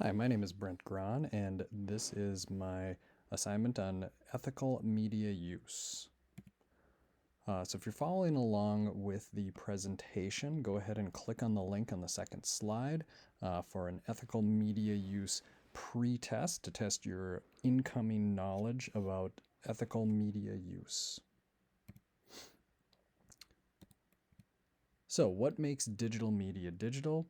Hi, my name is Brent Grahn, and this is my assignment on ethical media use. So if you're following along with the presentation, go ahead and click on the link on the second slide for an ethical media use pre-test to test your incoming knowledge about ethical media use. So what makes digital media digital?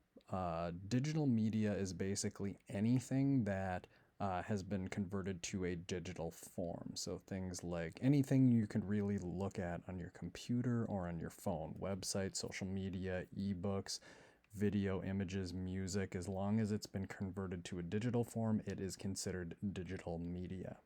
Digital media is basically anything that has been converted to a digital form. So things like anything you can really look at on your computer or on your phone, websites, social media, ebooks, video, images, music, as long as it's been converted to a digital form, it is considered digital media.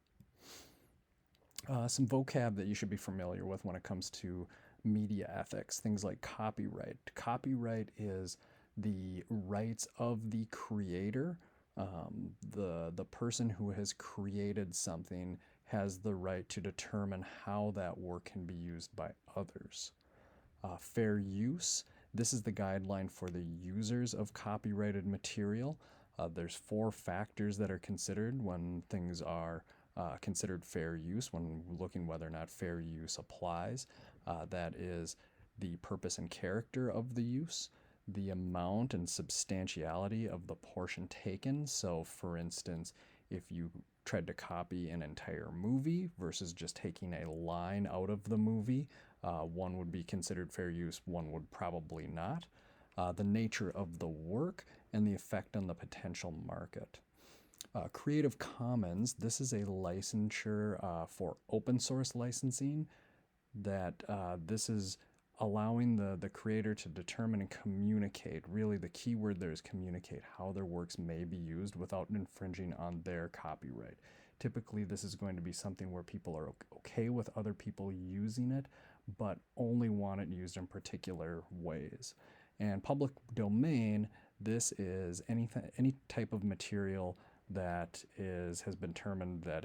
Some vocab that you should be familiar with when it comes to media ethics, things like copyright. Copyright is the rights of the creator. The person who has created something has the right to determine how that work can be used by others. Fair use. This is the guideline for the users of copyrighted material. There's 4 factors that are considered when things are considered fair use, when looking whether or not fair use applies. That is the purpose and character of the use, the amount and substantiality of the portion taken. So, for instance, if you tried to copy an entire movie versus just taking a line out of the movie, one would be considered fair use, one would probably not. The nature of the work and the effect on the potential market. Creative Commons, this is a licensure for open source licensing that this is allowing the creator to determine and communicate. Really, the key word there is communicate, how their works may be used without infringing on their copyright. Typically, this is going to be something where people are okay with other people using it, but only want it used in particular ways. And public domain, this is any type of material that has been determined that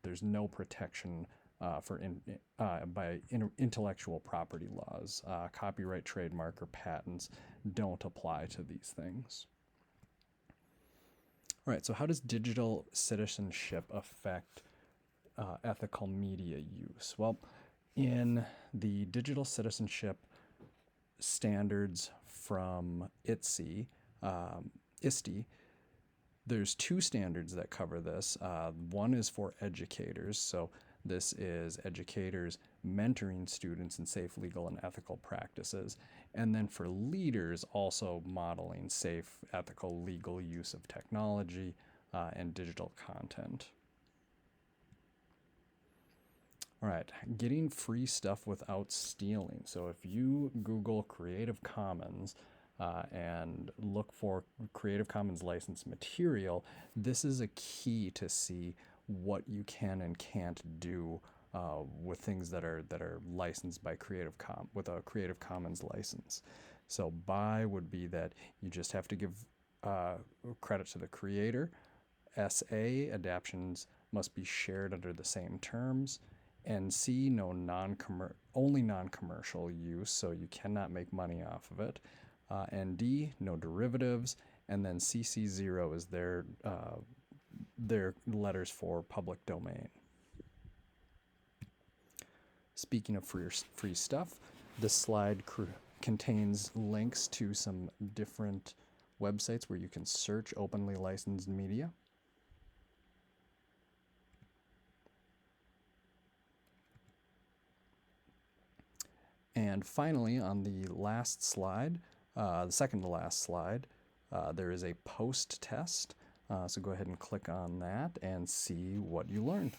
there's no protection by intellectual property laws. Copyright, trademark, or patents don't apply to these things. All right, so how does digital citizenship affect ethical media use? Well, in the digital citizenship standards from ISTE, there's 2 standards that cover this. One is for educators, so this is educators mentoring students in safe, legal, and ethical practices. And then for leaders, also modeling safe, ethical, legal use of technology and digital content. All right, getting free stuff without stealing. So if you Google Creative Commons and look for Creative Commons licensed material, this is a key to see what you can and can't do with things that are licensed by with a Creative Commons license. So buy would be that you just have to give credit to the creator. SA, adaptions must be shared under the same terms. NC, only non-commercial use, so you cannot make money off of it. ND, no derivatives, and then CC0 is their letters for public domain. Speaking of free stuff, this slide contains links to some different websites where you can search openly licensed media. And finally, on the last slide, the second to last slide, there is a post test. So go ahead and click on that and see what you learned.